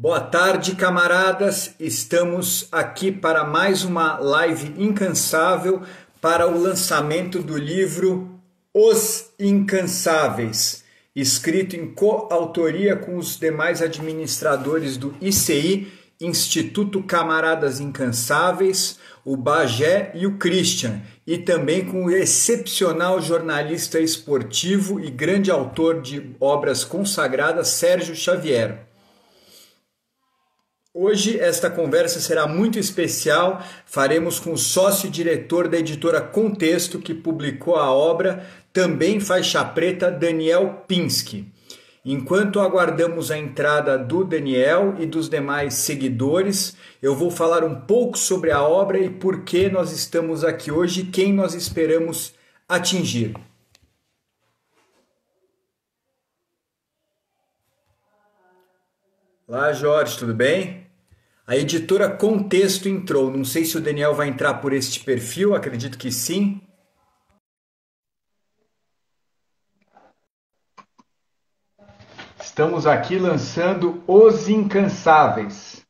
Boa tarde, camaradas. Estamos aqui para mais uma live incansável para o lançamento do livro Os Incansáveis, escrito em coautoria com os demais administradores do ICI, Instituto Camaradas Incansáveis, o Bagé e o Christian, e também com o excepcional jornalista esportivo e grande autor de obras consagradas, Sérgio Xavier. Hoje esta conversa será muito especial, faremos com o sócio-diretor da editora Contexto, que publicou a obra, também faixa preta, Daniel Pinsky. Enquanto aguardamos a entrada do Daniel e dos demais seguidores, eu vou falar um pouco sobre a obra e por que nós estamos aqui hoje e quem nós esperamos atingir. Olá, Jorge, tudo bem? A editora Contexto entrou. Não sei se o Daniel vai entrar por este perfil, acredito que sim. Estamos aqui lançando Os Incansáveis.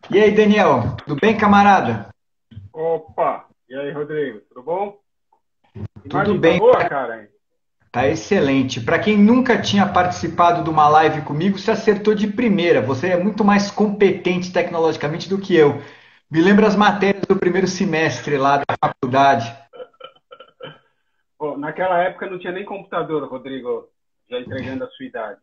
E aí, Daniel, tudo bem, camarada? Opa! E aí, Rodrigo, tudo bom? Tudo bem, boa, cara? Tá excelente. Para quem nunca tinha participado de uma live comigo, você acertou de primeira. Você é muito mais competente tecnologicamente do que eu. Me lembra as matérias do primeiro semestre lá da faculdade. Bom, naquela época não tinha nem computador, Rodrigo, já entregando a sua idade.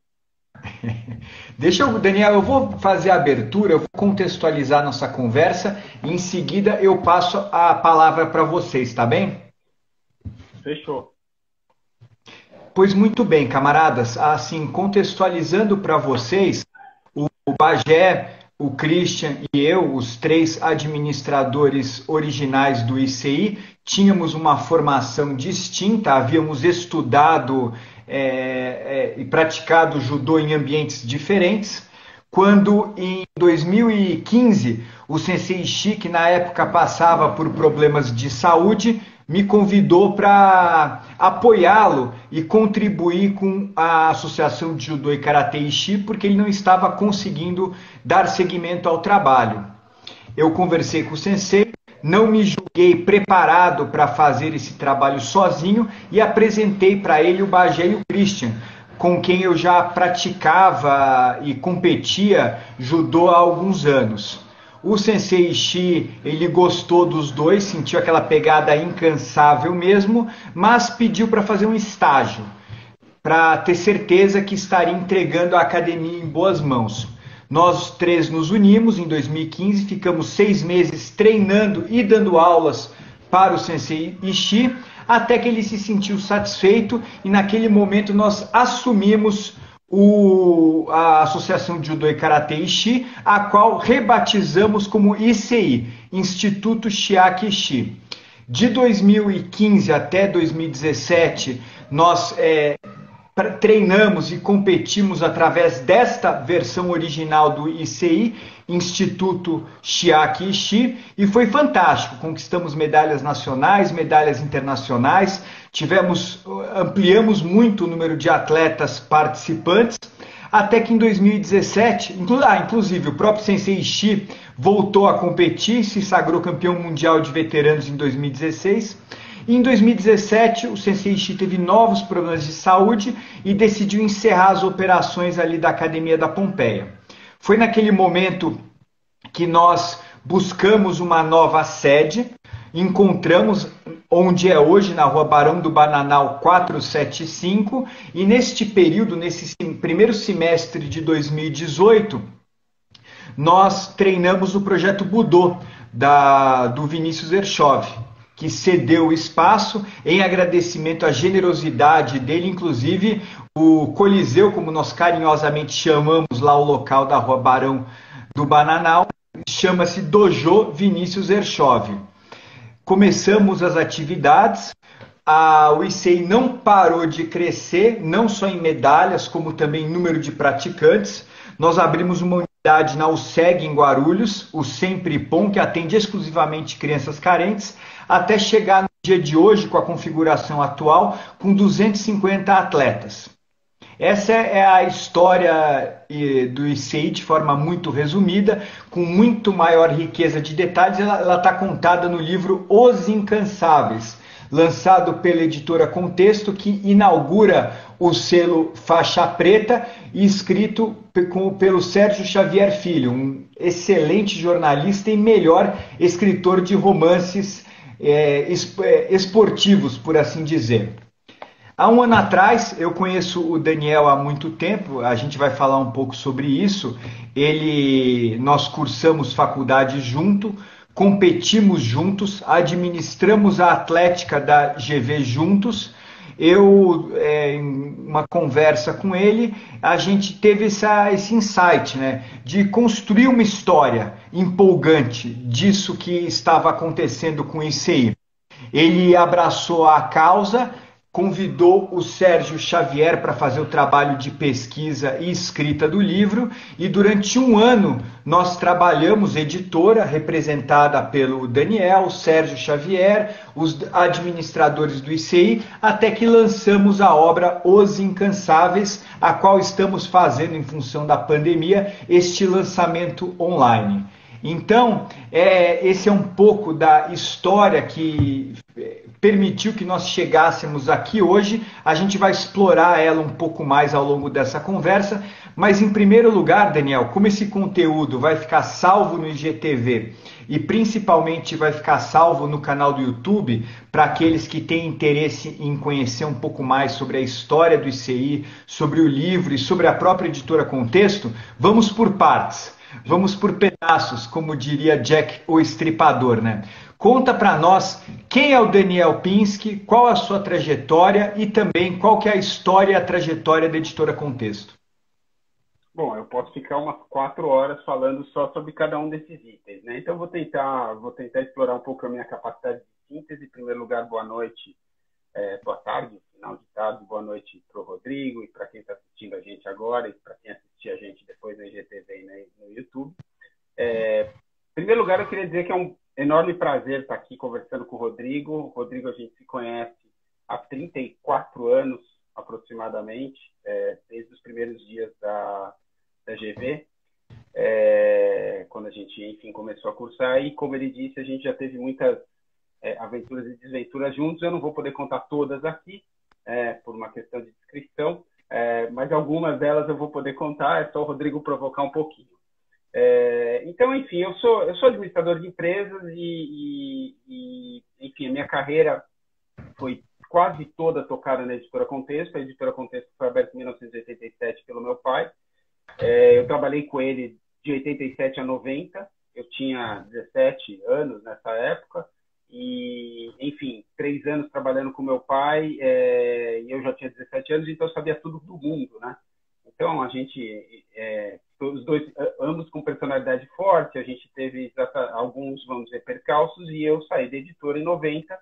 Daniel, eu vou fazer a abertura, eu vou contextualizar nossa conversa e em seguida eu passo a palavra para vocês, tá bem? Fechou. Pois muito bem, camaradas, assim, contextualizando para vocês, o Bagé, o Christian e eu, os três administradores originais do ICI, tínhamos uma formação distinta, havíamos estudado e praticado judô em ambientes diferentes, quando em 2015 o Sensei Ishii, que na época passava por problemas de saúde, me convidou para apoiá-lo e contribuir com a Associação de Judô e Karatê Ishii, porque ele não estava conseguindo dar seguimento ao trabalho. Eu conversei com o Sensei, não me julguei preparado para fazer esse trabalho sozinho e apresentei para ele o Bagé e o Christian, com quem eu já praticava e competia judô há alguns anos. O Sensei Ishii, ele gostou dos dois, sentiu aquela pegada incansável mesmo, mas pediu para fazer um estágio, para ter certeza que estaria entregando a academia em boas mãos. Nós três nos unimos em 2015, ficamos 6 meses treinando e dando aulas para o Sensei Ishii, até que ele se sentiu satisfeito e naquele momento nós assumimos a Associação de Judô e Karatê Ishii, a qual rebatizamos como ICI, Instituto Chiaki Ishii. De 2015 até 2017, nós treinamos e competimos através desta versão original do ICI, Instituto Chiaki Ishii, e foi fantástico. Conquistamos medalhas nacionais, medalhas internacionais, ampliamos muito o número de atletas participantes, até que em 2017, inclusive o próprio Sensei Ishii voltou a competir, se sagrou campeão mundial de veteranos em 2016. E em 2017, o Sensei Ishii teve novos problemas de saúde e decidiu encerrar as operações ali da Academia da Pompeia. Foi naquele momento que nós buscamos uma nova sede, encontramos onde é hoje, na Rua Barão do Bananal 475, e neste período, nesse primeiro semestre de 2018, nós treinamos o projeto Budô, do Vinícius Erchov, que cedeu o espaço em agradecimento à generosidade dele, inclusive o Coliseu, como nós carinhosamente chamamos lá o local da Rua Barão do Bananal, chama-se Dojo Vinícius Erchov. Começamos as atividades, o ICI não parou de crescer, não só em medalhas, como também em número de praticantes. Nós abrimos uma unidade na USEG em Guarulhos, o Sempre Pom, que atende exclusivamente crianças carentes, até chegar no dia de hoje, com a configuração atual, com 250 atletas. Essa é a história do ICI de forma muito resumida, com muito maior riqueza de detalhes. Ela está contada no livro Os Incansáveis, lançado pela editora Contexto, que inaugura o selo Faixa Preta e escrito pelo Sérgio Xavier Filho, um excelente jornalista e melhor escritor de romances esportivos, por assim dizer. Há um ano atrás, eu conheço o Daniel há muito tempo, a gente vai falar um pouco sobre isso. Nós cursamos faculdade junto, competimos juntos, administramos a Atlética da GV juntos. Em uma conversa com ele, a gente teve esse insight, né, de construir uma história empolgante disso que estava acontecendo com o ICI. Ele abraçou a causa, convidou o Sérgio Xavier para fazer o trabalho de pesquisa e escrita do livro, e durante um ano nós trabalhamos, editora, representada pelo Daniel, Sérgio Xavier, os administradores do ICI, até que lançamos a obra Os Incansáveis, a qual estamos fazendo, em função da pandemia, este lançamento online. Então, esse é um pouco da história que permitiu que nós chegássemos aqui hoje. A gente vai explorar ela um pouco mais ao longo dessa conversa, mas em primeiro lugar, Daniel, como esse conteúdo vai ficar salvo no IGTV e principalmente vai ficar salvo no canal do YouTube, para aqueles que têm interesse em conhecer um pouco mais sobre a história do ICI, sobre o livro e sobre a própria editora Contexto, vamos por partes. Vamos por pedaços, como diria Jack o Estripador, né? Conta para nós quem é o Daniel Pinsky, qual a sua trajetória e também qual que é a história e a trajetória da editora Contexto. Bom, eu posso ficar umas 4 horas falando só sobre cada um desses itens, né? Então, vou tentar explorar um pouco a minha capacidade de síntese. Em primeiro lugar, boa noite, boa tarde, final de tarde, boa noite para o Rodrigo e para quem está assistindo a gente agora e para quem assistir a gente depois no IGTV e no YouTube. Em primeiro lugar, eu queria dizer que é um enorme prazer estar aqui conversando com o Rodrigo. O Rodrigo, a gente se conhece há 34 anos, aproximadamente, desde os primeiros dias da GV, quando a gente, enfim, começou a cursar. E, como ele disse, a gente já teve muitas aventuras e desventuras juntos. Eu não vou poder contar todas aqui, por uma questão de descrição, mas algumas delas eu vou poder contar, é só o Rodrigo provocar um pouquinho. Então, enfim, eu sou administrador de empresas enfim, a minha carreira foi quase toda tocada na Editora Contexto. A Editora Contexto foi aberta em 1987 pelo meu pai. Eu trabalhei com ele de 87 a 90. Eu tinha 17 anos nessa época. E, enfim, 3 anos trabalhando com meu pai, e eu já tinha 17 anos, então eu sabia tudo do mundo, né? Então, a gente, os dois, ambos com personalidade forte, a gente teve alguns, vamos dizer, percalços, e eu saí da editora em 90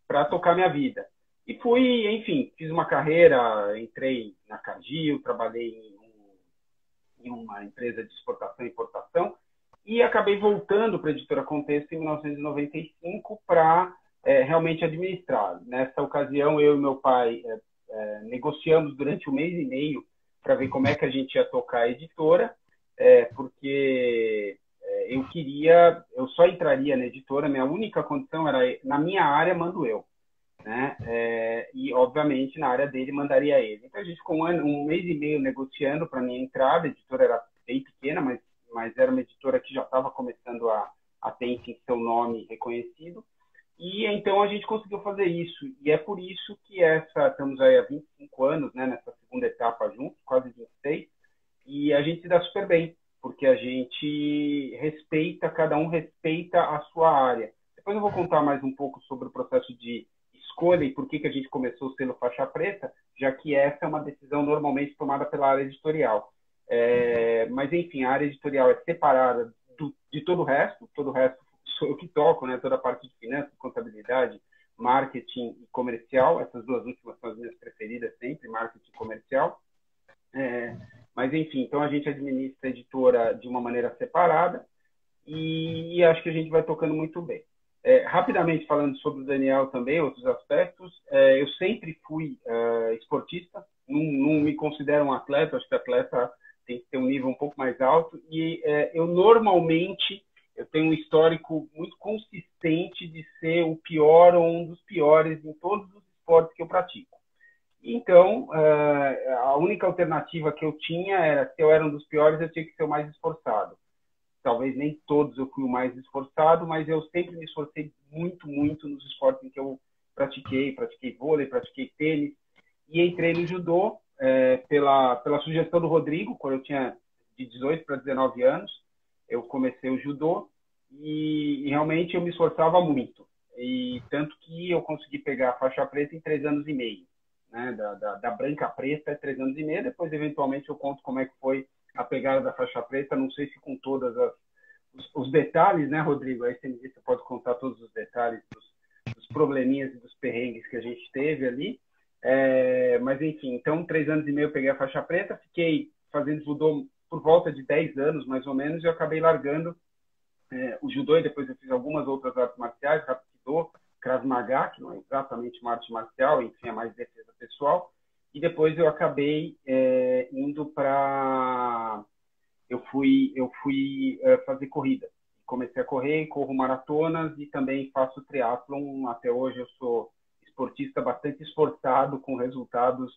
para tocar minha vida. E fui, enfim, fiz uma carreira, entrei na Cargill, trabalhei em uma empresa de exportação e importação, e acabei voltando para a Editora Contexto em 1995 para realmente administrar. Nessa ocasião, eu e meu pai negociamos durante 1 mês e meio para ver como é que a gente ia tocar a editora, porque eu só entraria na editora, minha única condição era, na minha área, mando eu, né? E, obviamente, na área dele, mandaria ele. Então, a gente ficou 1 mês e meio negociando para minha entrada. A editora era bem pequena, mas era uma editora que já estava começando a ter, enfim, seu nome reconhecido. E então a gente conseguiu fazer isso. E é por isso que estamos aí há 25 anos, né, nessa segunda etapa juntos, quase 26, e a gente se dá super bem, porque a gente respeita, cada um respeita a sua área. Depois eu vou contar mais um pouco sobre o processo de escolha e por que a gente começou o selo Faixa Preta, já que essa é uma decisão normalmente tomada pela área editorial. Mas, enfim, a área editorial é separada de todo o resto sou eu que toco, né? Toda a parte de finanças, contabilidade, marketing e comercial. Essas duas últimas são as minhas preferidas sempre, marketing e comercial. Mas, enfim, então a gente administra a editora de uma maneira separada e acho que a gente vai tocando muito bem. Rapidamente falando sobre o Daniel também, outros aspectos, eu sempre fui esportista, não me considero um atleta, acho que atleta tem que ter um nível um pouco mais alto, e eu normalmente eu tenho um histórico muito consistente de ser o pior ou um dos piores em todos os esportes que eu pratico. Então, a única alternativa que eu tinha era, se eu era um dos piores, eu tinha que ser o mais esforçado. Talvez nem todos eu fui o mais esforçado, mas eu sempre me esforcei muito, muito nos esportes em que eu pratiquei vôlei, pratiquei tênis, e entrei no judô pela sugestão do Rodrigo, quando eu tinha de 18 para 19 anos, eu comecei o judô e realmente eu me esforçava muito. E tanto que eu consegui pegar a faixa preta em 3 anos e meio. Né? Da branca à preta é 3 anos e meio, depois eventualmente eu conto como é que foi a pegada da faixa preta, não sei se com todos os detalhes, né, Rodrigo? Aí você pode contar todos os detalhes dos probleminhas e dos perrengues que a gente teve ali. Mas, enfim, então, 3 anos e meio eu peguei a faixa preta, fiquei fazendo judô por volta de 10 anos, mais ou menos, e eu acabei largando o judô, e depois eu fiz algumas outras artes marciais, Hapkido, Krav Maga, que não é exatamente uma arte marcial, enfim, é mais defesa pessoal. E depois eu acabei indo para... Eu fui fazer corrida. Comecei a correr, corro maratonas e também faço triatlon. Até hoje eu sou esportista bastante esforçado, com resultados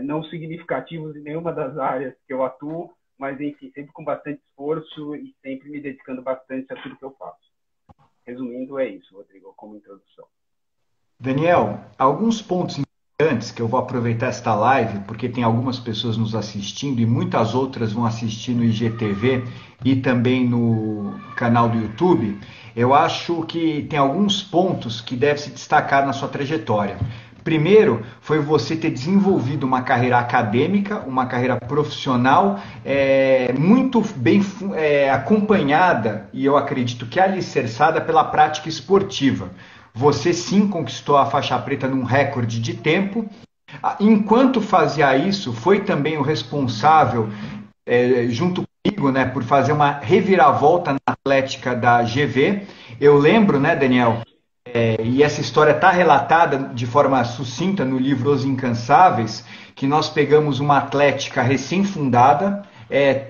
não significativos em nenhuma das áreas que eu atuo, mas, enfim, sempre com bastante esforço e sempre me dedicando bastante a tudo que eu faço. Resumindo, é isso, Rodrigo, como introdução. Daniel, alguns pontos importantes que eu vou aproveitar esta live, porque tem algumas pessoas nos assistindo e muitas outras vão assistir no IGTV e também no canal do YouTube. Eu acho que tem alguns pontos que devem se destacar na sua trajetória. Primeiro, foi você ter desenvolvido uma carreira acadêmica, uma carreira profissional muito bem acompanhada e eu acredito que alicerçada pela prática esportiva. Você sim conquistou a faixa preta num recorde de tempo. Enquanto fazia isso, foi também o responsável, junto comigo, né, por fazer uma reviravolta na atlética da GV. Eu lembro, né, Daniel, e essa história está relatada de forma sucinta no livro Os Incansáveis, que nós pegamos uma atlética recém-fundada,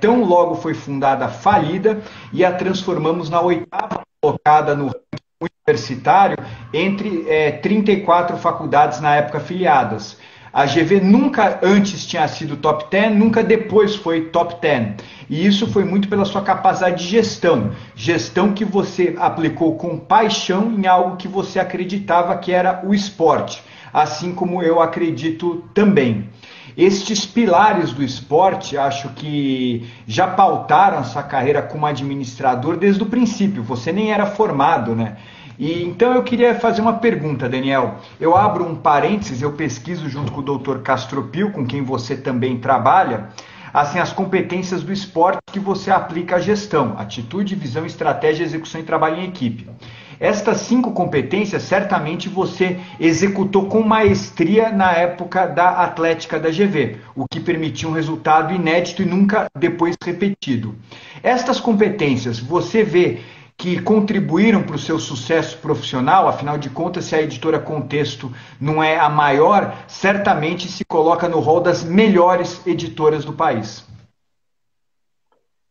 tão logo foi fundada, falida, e a transformamos na 8ª colocada no universitário entre 34 faculdades na época afiliadas. A GV nunca antes tinha sido top 10, nunca depois foi top 10. E isso foi muito pela sua capacidade de gestão. Gestão que você aplicou com paixão em algo que você acreditava que era o esporte. Assim como eu acredito também. Estes pilares do esporte, acho que já pautaram a sua carreira como administrador desde o princípio. Você nem era formado, né? E então eu queria fazer uma pergunta, Daniel. Eu abro um parênteses, eu pesquiso junto com o Dr. Castropil, com quem você também trabalha, assim, as competências do esporte que você aplica à gestão: atitude, visão, estratégia, execução e trabalho em equipe. Estas 5 competências certamente você executou com maestria na época da Atlética da GV, o que permitiu um resultado inédito e nunca depois repetido. Estas competências você vê que contribuíram para o seu sucesso profissional? Afinal de contas, se a editora Contexto não é a maior, certamente se coloca no rol das melhores editoras do país.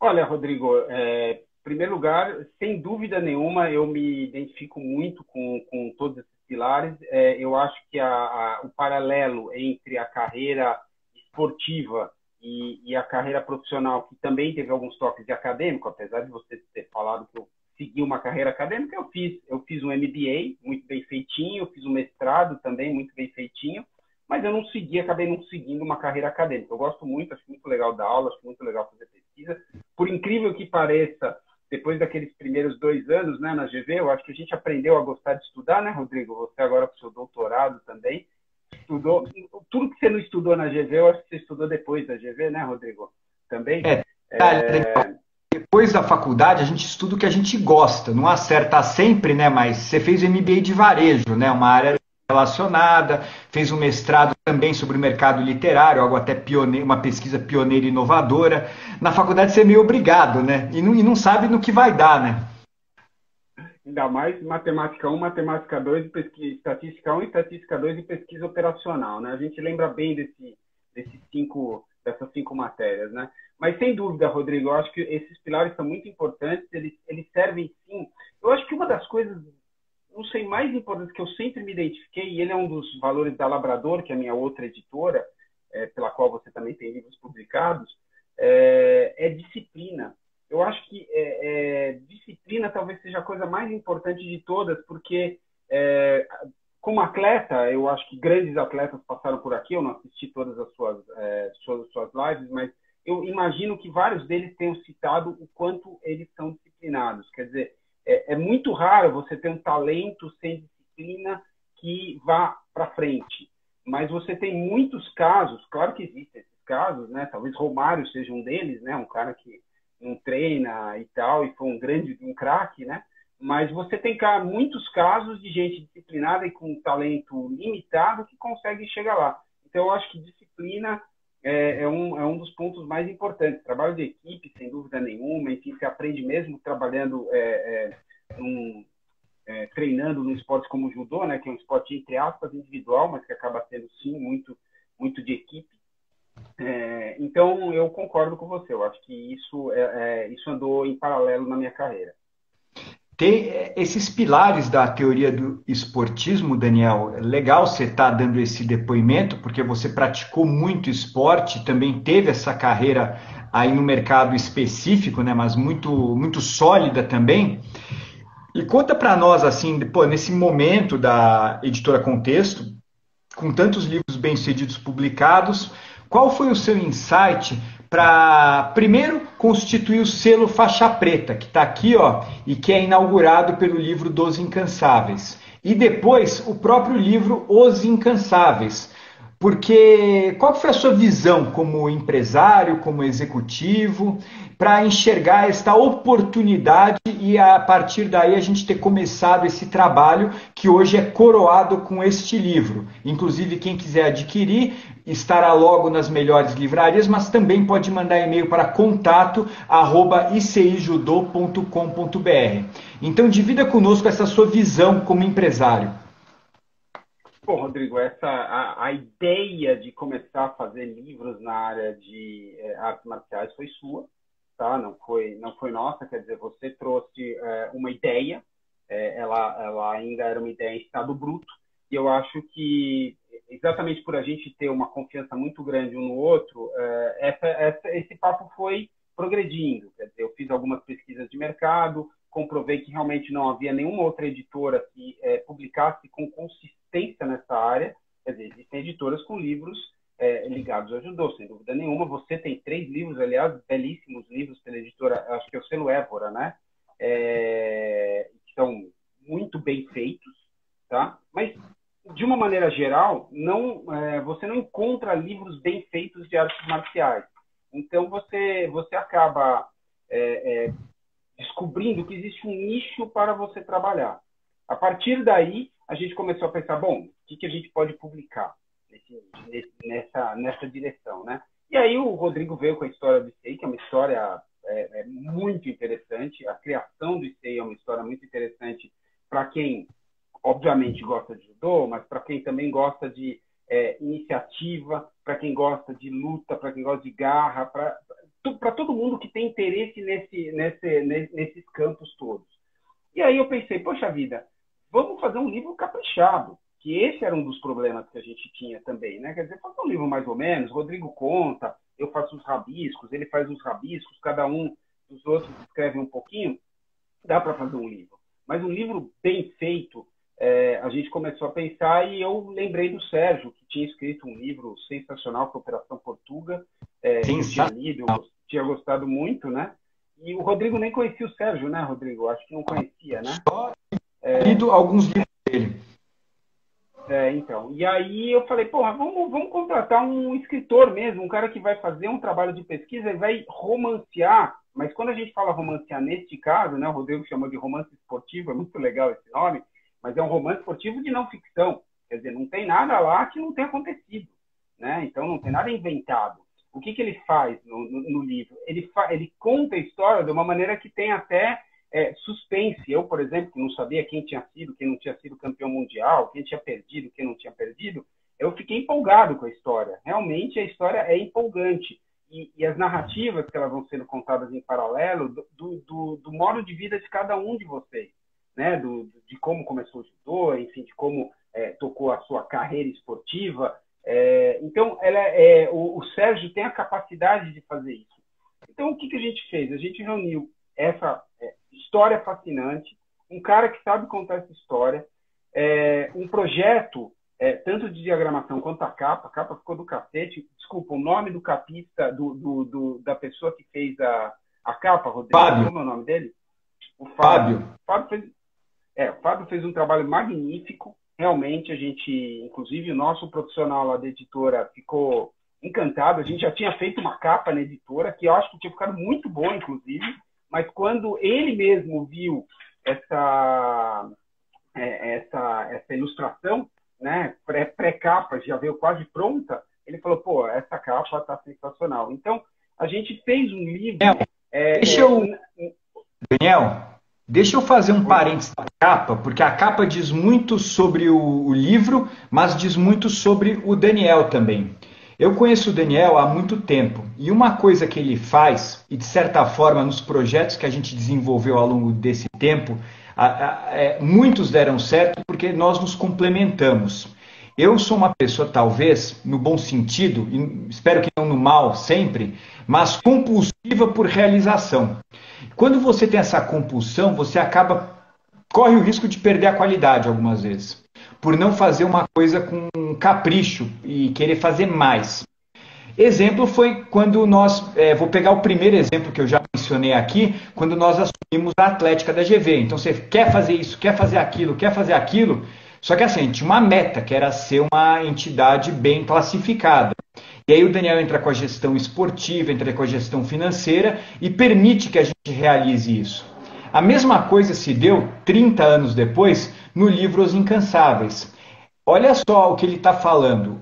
Olha, Rodrigo, em primeiro lugar, sem dúvida nenhuma, eu me identifico muito com todos esses pilares. Eu acho que o paralelo entre a carreira esportiva e a carreira profissional, que também teve alguns toques de acadêmico, apesar de você ter falado que eu segui uma carreira acadêmica, eu fiz um MBA muito bem feitinho, eu fiz um mestrado também muito bem feitinho, mas eu acabei não seguindo uma carreira acadêmica. Eu gosto muito, acho muito legal dar aula, acho muito legal fazer pesquisa. Por incrível que pareça, depois daqueles primeiros 2 anos, né, na GV, eu acho que a gente aprendeu a gostar de estudar, né, Rodrigo? Você agora com o seu doutorado também estudou. Tudo que você não estudou na GV, eu acho que você estudou depois da GV, né, Rodrigo? Também? Depois da faculdade, a gente estuda o que a gente gosta. Não acerta sempre, né? Mas você fez MBA de varejo, né? Uma área relacionada, fez um mestrado também sobre o mercado literário, algo até pioneiro, uma pesquisa pioneira e inovadora. Na faculdade você é meio obrigado, né? E não sabe no que vai dar, né? Ainda mais matemática 1, matemática 2, estatística 1, estatística 2 e pesquisa operacional, né? A gente lembra bem dessas cinco matérias, né? Mas sem dúvida, Rodrigo, eu acho que esses pilares são muito importantes, eles servem sim. Eu acho que uma das coisas, não sei, mais importantes que eu sempre me identifiquei, e ele é um dos valores da Labrador, que é a minha outra editora, pela qual você também tem livros publicados, é disciplina. Eu acho que disciplina talvez seja a coisa mais importante de todas, porque como atleta, eu acho que grandes atletas passaram por aqui, eu não assisti todas as suas lives, mas eu imagino que vários deles tenham citado o quanto eles são disciplinados. Quer dizer, é muito raro você ter um talento sem disciplina que vá para frente. Mas você tem muitos casos, claro que existem esses casos, né? Talvez Romário seja um deles, né? Um cara que não treina e tal, e foi um craque, né? Mas você tem muitos casos de gente disciplinada e com talento limitado que consegue chegar lá. Então, eu acho que disciplina é um dos pontos mais importantes. Trabalho de equipe, sem dúvida nenhuma, enfim, se aprende mesmo trabalhando, treinando num esporte como o judô, né, que é um esporte, entre aspas, individual, mas que acaba sendo, sim, muito, muito de equipe. Então, eu concordo com você. Eu acho que isso andou em paralelo na minha carreira. Tem esses pilares da teoria do esportismo, Daniel. É legal você estar dando esse depoimento, porque você praticou muito esporte, também teve essa carreira aí no mercado específico, né, mas muito, muito sólida também. E conta para nós, assim, pô, nesse momento da Editora Contexto, com tantos livros bem-sucedidos publicados, qual foi o seu insight para, primeiro, constituir o selo Faixa Preta, que está aqui, ó, e que é inaugurado pelo livro Dos Incansáveis, e depois o próprio livro Os Incansáveis, porque qual foi a sua visão como empresário, como executivo, para enxergar esta oportunidade e a partir daí a gente ter começado esse trabalho que hoje é coroado com este livro. Inclusive, quem quiser adquirir estará logo nas melhores livrarias, mas também pode mandar e-mail para contato@icijudô.com.br. Então, divida conosco essa sua visão como empresário. Bom, Rodrigo, a ideia de começar a fazer livros na área de artes marciais foi sua, tá? Não foi nossa. Quer dizer, você trouxe uma ideia, ela ainda era uma ideia em estado bruto, e eu acho que exatamente por a gente ter uma confiança muito grande um no outro, esse papo foi progredindo. Quer dizer, eu fiz algumas pesquisas de mercado, comprovei que realmente não havia nenhuma outra editora que publicasse com consistência nessa área. Quer dizer, existem editoras com livros ligados ao judô, sem dúvida nenhuma. Você tem 3 livros, aliás, belíssimos livros pela editora, acho que é o selo Évora, né? Que são muito bem feitos, tá? Mas, de uma maneira geral, você não encontra livros bem feitos de artes marciais. Então, você acaba descobrindo que existe um nicho para você trabalhar. A partir daí, a gente começou a pensar, bom, o que a gente pode publicar nessa direção, né? E aí o Rodrigo veio com a história do Issei, que é uma história muito interessante. A criação do Issei é uma história muito interessante para quem, obviamente, gosta de judô, mas para quem também gosta de iniciativa, para quem gosta de luta, para quem gosta de garra, para todo mundo que tem interesse nesses campos todos. E aí eu pensei, poxa vida, vamos fazer um livro caprichado, que esse era um dos problemas que a gente tinha também, né? Quer dizer, fazer um livro mais ou menos, Rodrigo conta, eu faço os rabiscos, ele faz os rabiscos, cada um dos outros escreve um pouquinho, dá para fazer um livro. Mas um livro bem feito, a gente começou a pensar e eu lembrei do Sérgio, que tinha escrito um livro sensacional, que é Operação Portuga, que eu tinha lido, eu tinha gostado muito, né? E o Rodrigo nem conhecia o Sérgio, né, Rodrigo? Acho que não conhecia, né? Só lido alguns livros dele. Então. E aí eu falei, porra, vamos contratar um escritor mesmo, um cara que vai fazer um trabalho de pesquisa e vai romancear. Mas quando a gente fala romancear neste caso, né, o Rodrigo chamou de romance esportivo, é muito legal esse nome, mas é um romance esportivo de não ficção. Quer dizer, não tem nada lá que não tenha acontecido, né? Então não tem nada inventado. O que ele faz no livro? Ele conta a história de uma maneira que tem até suspense. Eu, por exemplo, que não sabia quem tinha sido, quem não tinha sido campeão mundial, quem tinha perdido, quem não tinha perdido, eu fiquei empolgado com a história. Realmente a história é empolgante. E as narrativas que elas vão sendo contadas em paralelo do modo de vida de cada um de vocês, né? De como começou o judô, enfim, de como tocou a sua carreira esportiva. Então, o Sérgio tem a capacidade de fazer isso. Então, o que a gente fez? A gente reuniu essa história fascinante, um cara que sabe contar essa história, um projeto, tanto de diagramação quanto a capa ficou do cacete. Desculpa, o nome do capista, da pessoa que fez a capa, Rodrigo, Fábio. como é o nome dele? O Fábio. O Fábio fez um trabalho magnífico. Realmente, a gente, inclusive, o nosso profissional lá da editora ficou encantado. A gente já tinha feito uma capa na editora, que eu acho que tinha ficado muito boa, inclusive, mas quando ele mesmo viu essa ilustração, né, pré-capa, já veio quase pronta, ele falou, pô, essa capa está sensacional. Então, a gente fez um livro... Daniel, deixa eu fazer um parênteses da capa, porque a capa diz muito sobre o livro, mas diz muito sobre o Daniel também. Eu conheço o Daniel há muito tempo, e uma coisa que ele faz, e de certa forma nos projetos que a gente desenvolveu ao longo desse tempo, muitos deram certo porque nós nos complementamos. Eu sou uma pessoa, talvez, no bom sentido, e espero que não no mal sempre, mas compulsiva por realização. Quando você tem essa compulsão, você corre o risco de perder a qualidade algumas vezes, por não fazer uma coisa com capricho e querer fazer mais. Exemplo foi quando vou pegar o primeiro exemplo que eu já mencionei aqui, quando nós assumimos a Atlética da GV. Então você quer fazer isso, quer fazer aquilo, só que assim, a gente tinha uma meta, que era ser uma entidade bem classificada. E aí o Daniel entra com a gestão esportiva, entra com a gestão financeira e permite que a gente realize isso. A mesma coisa se deu 30 anos depois no livro Os Incansáveis. Olha só o que ele está falando.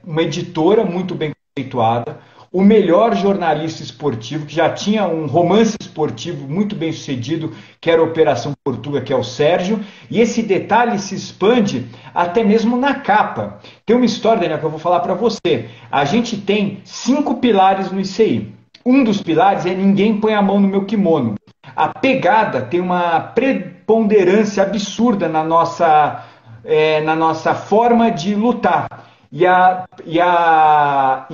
Uma editora muito bem conceituada, o melhor jornalista esportivo, que já tinha um romance esportivo muito bem sucedido, que era a Operação Portuga, que é o Sérgio, e esse detalhe se expande até mesmo na capa. Tem uma história, Daniel, que eu vou falar para você. A gente tem 5 pilares no ICI. Um dos pilares é ninguém põe a mão no meu kimono. A pegada tem uma preponderância absurda na nossa forma de lutar. E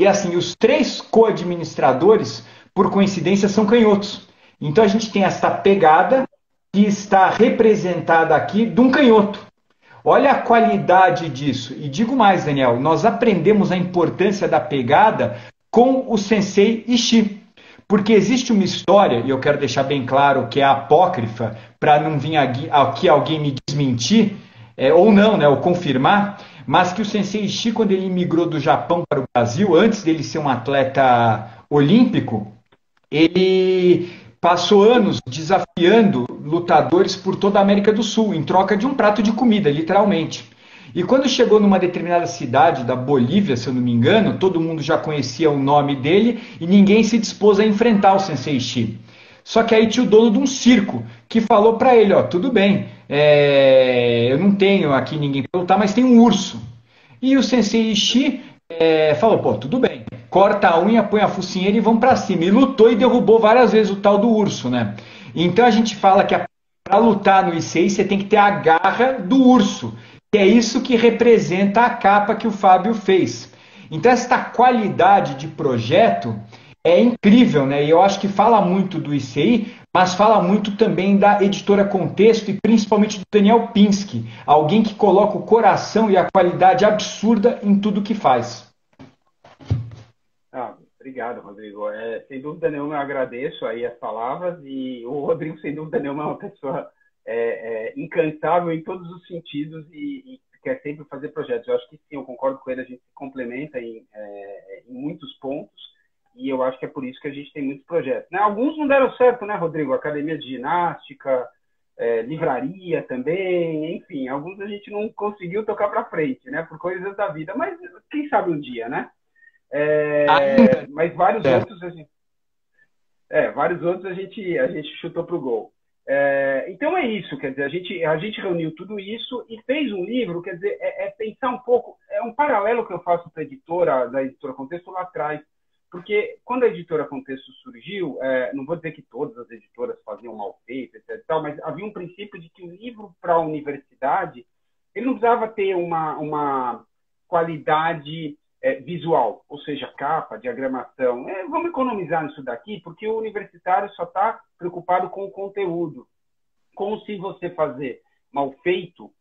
assim, os 3 co-administradores, por coincidência, são canhotos. Então a gente tem essa pegada que está representada aqui de um canhoto. Olha a qualidade disso. E digo mais, Daniel, nós aprendemos a importância da pegada com o Sensei Ishii. Porque existe uma história, e eu quero deixar bem claro que é apócrifa, para não vir aqui alguém me desmentir, ou não, né, ou confirmar, mas que o Sensei Ishii, quando ele migrou do Japão para o Brasil, antes dele ser um atleta olímpico, ele passou anos desafiando lutadores por toda a América do Sul, em troca de um prato de comida, literalmente. E quando chegou numa determinada cidade da Bolívia, se eu não me engano, todo mundo já conhecia o nome dele e ninguém se dispôs a enfrentar o Sensei Ishii. Só que aí tinha o dono de um circo que falou para ele, ó, tudo bem, eu não tenho aqui ninguém para lutar, mas tem um urso. E o Sensei Ishii falou, pô, tudo bem, corta a unha, põe a focinheira e vão para cima. E lutou e derrubou várias vezes o tal do urso, né? Então a gente fala que para lutar no ICI você tem que ter a garra do urso. Que é isso que representa a capa que o Fábio fez. Então, esta qualidade de projeto é incrível, né? E eu acho que fala muito do ICI, mas fala muito também da editora Contexto e principalmente do Daniel Pinsky, alguém que coloca o coração e a qualidade absurda em tudo que faz. Obrigado, Rodrigo. Sem dúvida nenhuma, eu agradeço aí as palavras e o Rodrigo, sem dúvida nenhuma, é uma pessoa incansável em todos os sentidos e quer sempre fazer projetos. Eu acho que sim, eu concordo com ele, a gente se complementa em muitos pontos e eu acho que é por isso que a gente tem muitos projetos. Né? Alguns não deram certo, né, Rodrigo? Academia de ginástica, livraria também, enfim, alguns a gente não conseguiu tocar para frente, né, por coisas da vida, mas quem sabe um dia, né? Mas vários outros a gente chutou pro gol. Então é isso, quer dizer, a gente reuniu tudo isso e fez um livro, quer dizer, pensar um pouco, é um paralelo que eu faço para a editora, da Editora Contexto lá atrás, porque quando a Editora Contexto surgiu, não vou dizer que todas as editoras faziam mal feito, etc, mas havia um princípio de que o livro para a universidade, ele não precisava ter uma qualidade visual, ou seja, capa, diagramação. Vamos economizar nisso daqui, porque o universitário só está preocupado com o conteúdo. Como se você fazer mal feito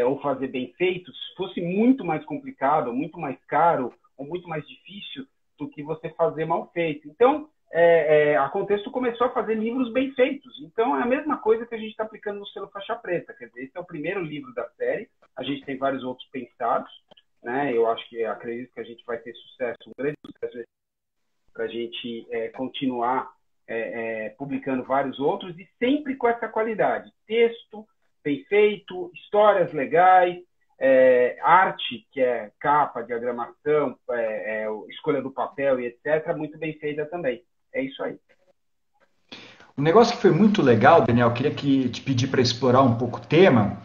ou fazer bem feito fosse muito mais complicado, muito mais caro ou muito mais difícil do que você fazer mal feito. Então, a Contexto começou a fazer livros bem feitos. Então, é a mesma coisa que a gente está aplicando no selo Faixa Preta. Quer dizer, esse é o primeiro livro da série. A gente tem vários outros pensados, né? Eu acredito que a gente vai ter sucesso, um grande sucesso para a gente continuar publicando vários outros e sempre com essa qualidade. Texto bem feito, histórias legais, arte, que é capa, diagramação, escolha do papel e etc., muito bem feita também. É isso aí. Um negócio que foi muito legal, Daniel, queria te pedir para explorar um pouco o tema,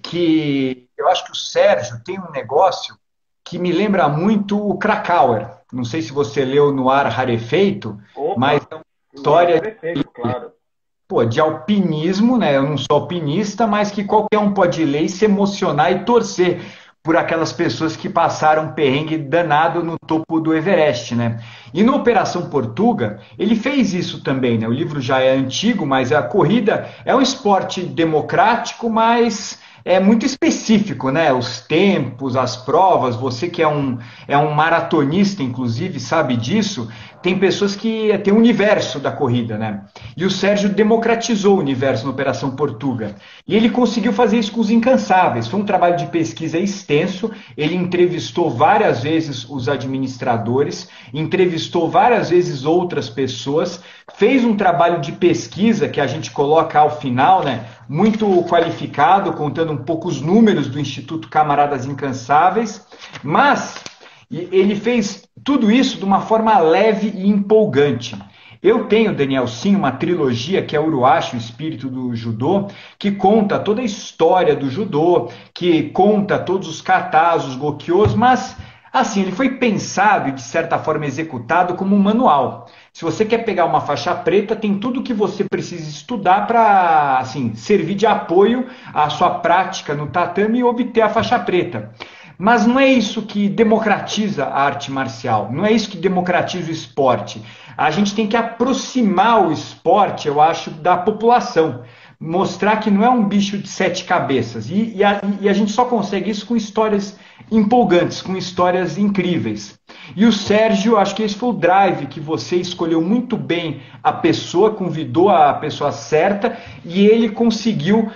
que eu acho que o Sérgio tem um negócio que me lembra muito o Krakauer. Não sei se você leu no Ar Rarefeito, mas Opa, é uma no Ar história Rarefeito, claro. de alpinismo, né? Eu não sou alpinista, mas que qualquer um pode ler e se emocionar e torcer por aquelas pessoas que passaram um perrengue danado no topo do Everest, né? E no Operação Portuga, ele fez isso também, né? O livro já é antigo, mas a corrida é um esporte democrático, mas é muito específico, né? Os tempos, as provas, você que é um maratonista, inclusive, sabe disso, tem pessoas que tem o universo da corrida, né? E o Sérgio democratizou o universo na Operação Portuga. E ele conseguiu fazer isso com os incansáveis. Foi um trabalho de pesquisa extenso. Ele entrevistou várias vezes os administradores, entrevistou várias vezes outras pessoas, fez um trabalho de pesquisa que a gente coloca ao final, né? Muito qualificado, contando um pouco os números do Instituto Camaradas Incansáveis, mas ele fez tudo isso de uma forma leve e empolgante. Eu tenho, Daniel, sim, uma trilogia que é Uruashi, o Espírito do Judô, que conta toda a história do judô, que conta todos os katas, os gokyos, mas assim, ele foi pensado e de certa forma executado como um manual. Se você quer pegar uma faixa preta, tem tudo que você precisa estudar para assim, servir de apoio à sua prática no tatame e obter a faixa preta. Mas não é isso que democratiza a arte marcial, não é isso que democratiza o esporte. A gente tem que aproximar o esporte, eu acho, da população. Mostrar que não é um bicho de sete cabeças. E a gente só consegue isso com histórias empolgantes, com histórias incríveis. E o Sérgio, acho que esse foi o drive que você escolheu muito bem a pessoa, convidou a pessoa certa e ele conseguiu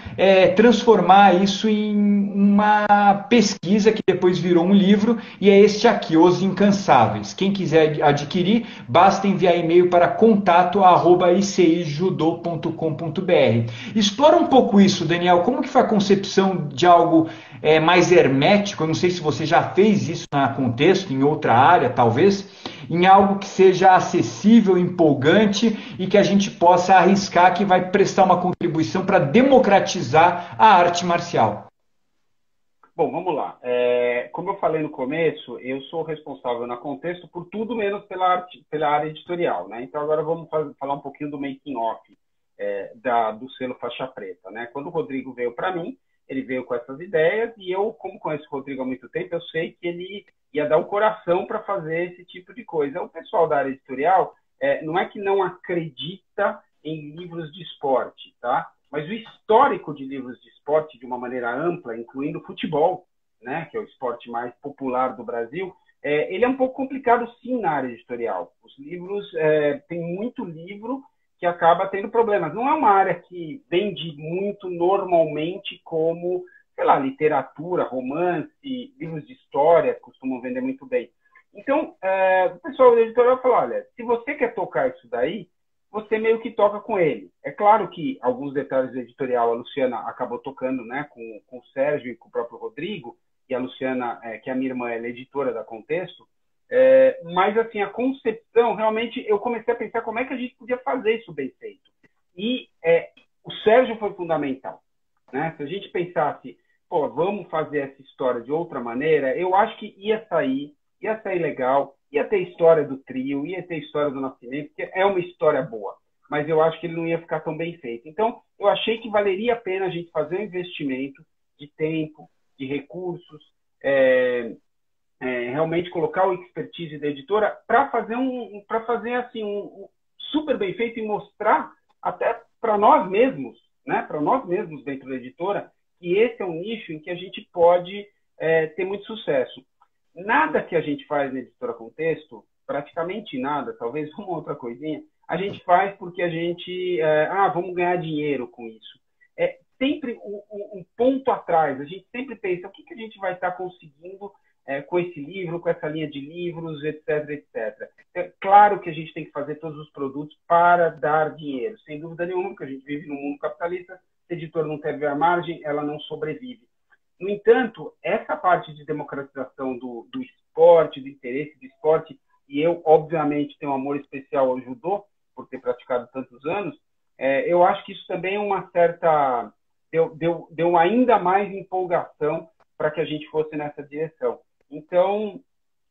transformar isso em uma pesquisa que depois virou um livro e é este aqui, Os Incansáveis. Quem quiser adquirir, basta enviar e-mail para contato@icijudo.com.br. Explora um pouco isso, Daniel. Como que foi a concepção de algo mais hermético? Eu não sei se você já fez isso na Contexto, em outra área, talvez, em algo que seja acessível, empolgante e que a gente possa arriscar que vai prestar uma contribuição para democratizar a arte marcial. Bom, vamos lá. Como eu falei no começo, eu sou responsável na Contexto por tudo menos pela área editorial, né? Então agora vamos falar um pouquinho do making off do selo Faixa Preta, né? Quando o Rodrigo veio para mim, ele veio com essas ideias e eu, como conheço o Rodrigo há muito tempo, eu sei que ele ia dar o coração para fazer esse tipo de coisa. O pessoal da área editorial não é que não acredita em livros de esporte, tá? Mas o histórico de livros de esporte, de uma maneira ampla, incluindo futebol, né, que é o esporte mais popular do Brasil, ele é um pouco complicado, sim, na área editorial. Os livros, tem muito livro que acaba tendo problemas. Não é uma área que vende muito normalmente como, sei lá, literatura, romance, livros de história, costumam vender muito bem. Então, o pessoal da editorial fala, olha, se você quer tocar isso daí, você meio que toca com ele. É claro que alguns detalhes do editorial a Luciana acabou tocando, né, com o Sérgio e com o próprio Rodrigo, e a Luciana, que é a minha irmã, ela é editora da Contexto, mas assim, a concepção, realmente, eu comecei a pensar como é que a gente podia fazer isso bem feito. E o Sérgio foi fundamental, né? Se a gente pensasse, pô, vamos fazer essa história de outra maneira, eu acho que ia sair legal, ia ter história do trio, ia ter história do Nascimento, porque é uma história boa, mas eu acho que ele não ia ficar tão bem feito. Então, eu achei que valeria a pena a gente fazer um investimento de tempo, de recursos, realmente colocar o expertise da editora para fazer assim um super bem feito e mostrar até para nós mesmos, né, para nós mesmos dentro da editora, que esse é um nicho em que a gente pode ter muito sucesso. Nada que a gente faz na Editora Contexto, praticamente nada, talvez uma outra coisinha, a gente faz porque a gente, vamos ganhar dinheiro com isso. É sempre um ponto atrás, a gente sempre pensa o que a gente vai estar conseguindo com esse livro, com essa linha de livros, etc, etc. É claro que a gente tem que fazer todos os produtos para dar dinheiro, sem dúvida nenhuma, porque a gente vive num mundo capitalista, se a editora não tiver margem, ela não sobrevive. No entanto, essa parte de democratização do esporte, do interesse do esporte, e eu, obviamente, tenho um amor especial ao judô, por ter praticado tantos anos, eu acho que isso também é uma certa... deu ainda mais empolgação para que a gente fosse nessa direção. Então,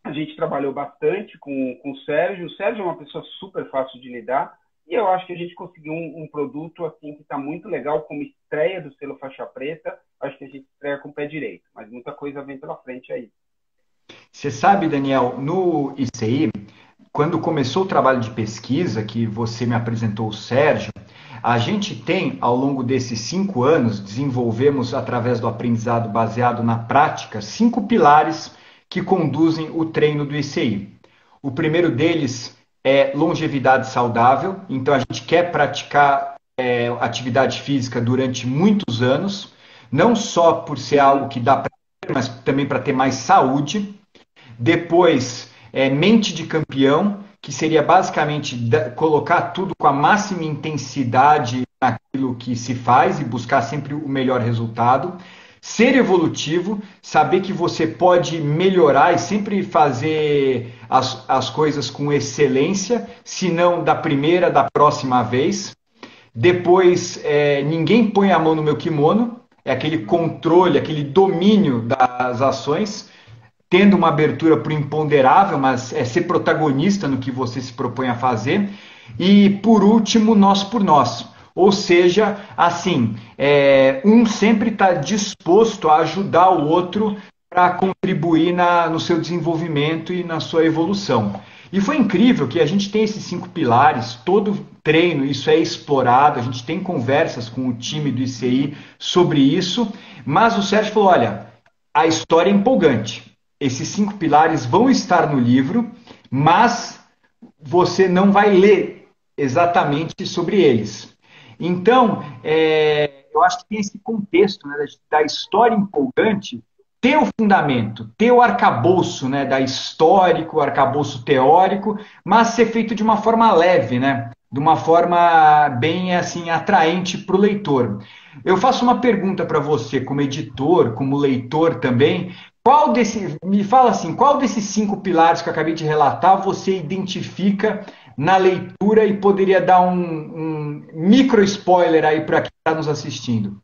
a gente trabalhou bastante com o Sérgio. O Sérgio é uma pessoa super fácil de lidar, e eu acho que a gente conseguiu um produto assim que está muito legal, como estreia do selo Faixa Preta. Acho que a gente estreia com o pé direito, mas muita coisa vem pela frente aí. Você sabe, Daniel, no ICI, quando começou o trabalho de pesquisa, que você me apresentou o Sérgio, a gente tem, ao longo desses 5 anos, desenvolvemos, através do aprendizado baseado na prática, 5 pilares que conduzem o treino do ICI. O primeiro deles é longevidade saudável, então a gente quer praticar atividade física durante muitos anos, não só por ser algo que dá para, mas também para ter mais saúde. Depois, mente de campeão, que seria basicamente colocar tudo com a máxima intensidade naquilo que se faz e buscar sempre o melhor resultado. Ser evolutivo, saber que você pode melhorar e sempre fazer as coisas com excelência, se não da primeira, da próxima vez. Depois, ninguém põe a mão no meu kimono, é aquele controle, aquele domínio das ações, tendo uma abertura para o imponderável, mas é ser protagonista no que você se propõe a fazer. E, por último, nós por nós. Ou seja, assim, um sempre está disposto a ajudar o outro para contribuir no seu desenvolvimento e na sua evolução. E foi incrível que a gente tem esses 5 pilares, todo treino, isso é explorado, a gente tem conversas com o time do ICI sobre isso, mas o Sérgio falou, olha, a história é empolgante. Esses 5 pilares vão estar no livro, mas você não vai ler exatamente sobre eles. Então, eu acho que tem esse contexto, né, da história empolgante, ter o fundamento, ter o arcabouço, né, da histórico, o arcabouço teórico, mas ser feito de uma forma leve, né, de uma forma bem assim atraente para o leitor. Eu faço uma pergunta para você, como editor, como leitor também. Me fala assim, qual desses 5 pilares que eu acabei de relatar você identifica na leitura e poderia dar um micro spoiler aí para quem está nos assistindo?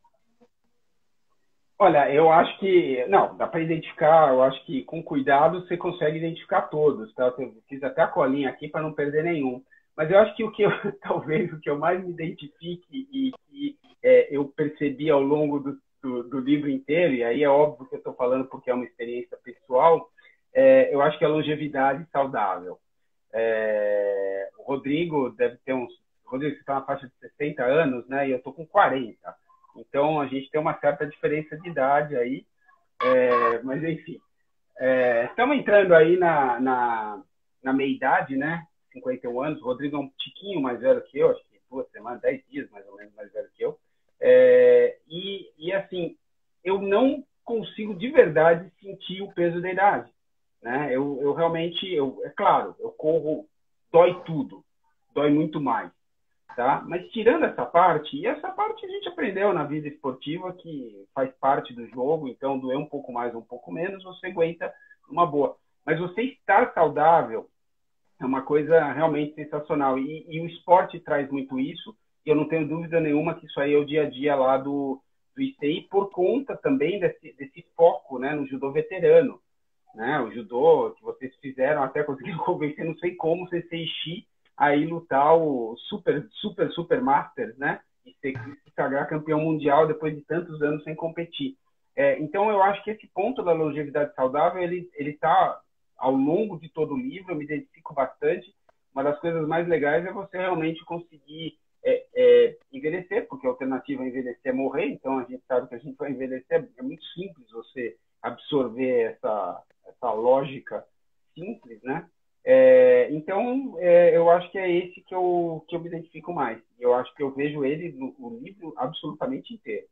Olha, eu acho que... Não, dá para identificar, eu acho que com cuidado você consegue identificar todos, tá? Eu fiz até a colinha aqui para não perder nenhum. Mas eu acho que talvez o que eu mais me identifique e que eu percebi ao longo do livro inteiro, e aí é óbvio que eu estou falando porque é uma experiência pessoal, eu acho que é a longevidade saudável. O Rodrigo deve ter uns... Rodrigo, você está na faixa de 60 anos, né? E eu estou com 40. Então, a gente tem uma certa diferença de idade aí. Mas, enfim. Estamos entrando aí na meia-idade, né? 51 anos. O Rodrigo é um tiquinho mais velho que eu, acho que 2 semanas, 10 dias mais ou menos mais velho que eu. E assim, eu não consigo de verdade sentir o peso da idade. Né? Eu realmente, é claro, eu corro, dói tudo, dói muito mais. Tá? Mas tirando essa parte, e essa parte a gente aprendeu na vida esportiva, que faz parte do jogo, então doer um pouco mais ou um pouco menos, você aguenta uma boa. Mas você estar saudável é uma coisa realmente sensacional. E o esporte traz muito isso, e eu não tenho dúvida nenhuma que isso aí é o dia a dia lá do ICI, por conta também desse foco, né, no judô veterano, né? O judô que vocês fizeram, até conseguiram convencer, não sei como, Sensei Ishii aí lutar o super Masters, né? E se sagrar campeão mundial depois de tantos anos sem competir. Então, eu acho que esse ponto da longevidade saudável, ele está ao longo de todo o livro, eu me identifico bastante. Uma das coisas mais legais é você realmente conseguir envelhecer, porque a alternativa a envelhecer é morrer, então a gente sabe que a gente vai envelhecer, é muito simples você absorver essa lógica simples, né? Então, eu acho que é esse que eu me identifico mais. Eu acho que eu vejo ele no livro absolutamente inteiro.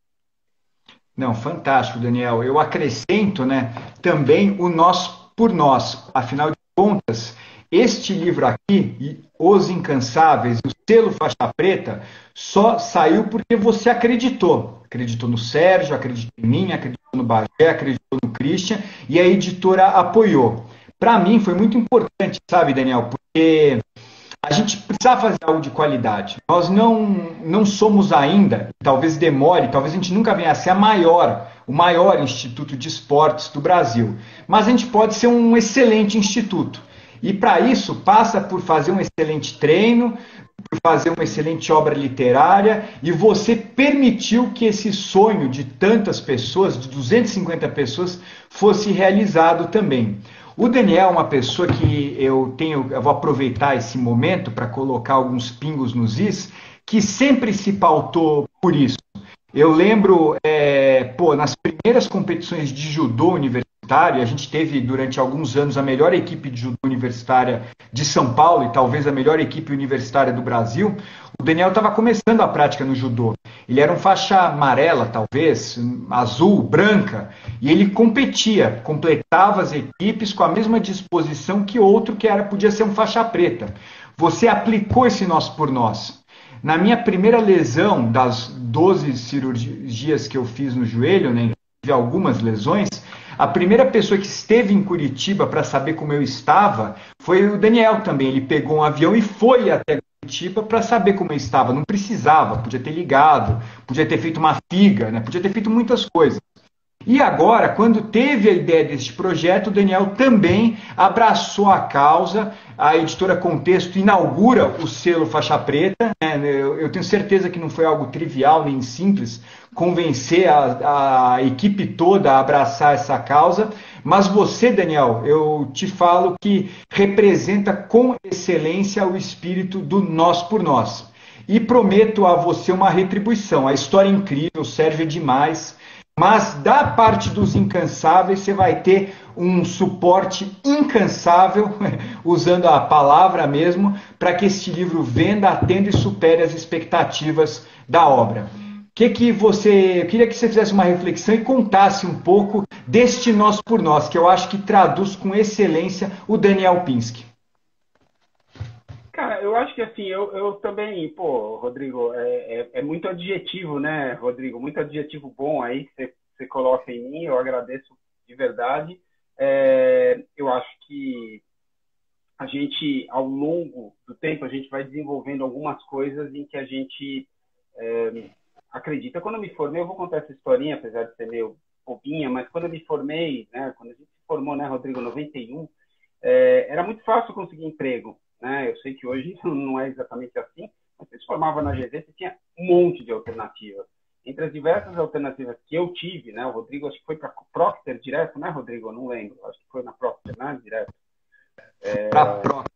Não, fantástico, Daniel. Eu acrescento, né, também o nós por nós. Afinal de contas, este livro aqui, Os Incansáveis, o selo faixa preta, só saiu porque você acreditou. Acreditou no Sérgio, acreditou em mim, acreditou no Bagé, acreditou no Christian, e a editora apoiou. Para mim foi muito importante, sabe, Daniel, porque a gente precisa fazer algo de qualidade. Nós não somos ainda, talvez demore, talvez a gente nunca venha a ser o maior instituto de esportes do Brasil. Mas a gente pode ser um excelente instituto. E para isso passa por fazer um excelente treino, por fazer uma excelente obra literária, e você permitiu que esse sonho de tantas pessoas, de 250 pessoas, fosse realizado também. O Daniel é uma pessoa que eu vou aproveitar esse momento para colocar alguns pingos nos is, que sempre se pautou por isso. Eu lembro, nas primeiras competições de judô universitário, a gente teve durante alguns anos a melhor equipe de judô universitária de São Paulo e talvez a melhor equipe universitária do Brasil. O Daniel estava começando a prática no judô. Ele era um faixa amarela, talvez, azul, branca, e ele competia, completava as equipes com a mesma disposição que outro podia ser um faixa preta. Você aplicou esse nós por nós. Na minha primeira lesão, das 12 cirurgias que eu fiz no joelho, né, tive algumas lesões, a primeira pessoa que esteve em Curitiba para saber como eu estava foi o Daniel também. Ele pegou um avião e foi até Curitiba para saber como eu estava. Não precisava, podia ter ligado, podia ter feito uma figa, né, podia ter feito muitas coisas. E agora, quando teve a ideia deste projeto, o Daniel também abraçou a causa. A editora Contexto inaugura o selo faixa preta, né? Eu tenho certeza que não foi algo trivial nem simples convencer a equipe toda a abraçar essa causa, mas você, Daniel, eu te falo que representa com excelência o espírito do nós por nós. E prometo a você uma retribuição. A história é incrível, serve demais. Mas da parte dos incansáveis, você vai ter um suporte incansável, usando a palavra mesmo, para que este livro venda, atenda e supere as expectativas da obra. Eu queria que você fizesse uma reflexão e contasse um pouco deste Nós por Nós, que eu acho que traduz com excelência o Daniel Pinsky. Cara, eu acho que assim, eu também, pô, Rodrigo, é muito adjetivo, né, Rodrigo? Muito adjetivo bom aí que você coloca em mim, eu agradeço de verdade. Eu acho que a gente, ao longo do tempo, a gente vai desenvolvendo algumas coisas em que a gente acredita. Quando eu me formei, eu vou contar essa historinha, apesar de ser meio bobinha, mas quando eu me formei, né, quando a gente se formou, né, Rodrigo, em 91, era muito fácil conseguir emprego. Né? Eu sei que hoje não é exatamente assim, mas você se formava na GV, você tinha um monte de alternativas. Entre as diversas alternativas que eu tive, né? O Rodrigo acho que foi para Procter direto, né, Rodrigo? Eu não lembro. Acho que foi na Procter, né? Direto. Para Procter.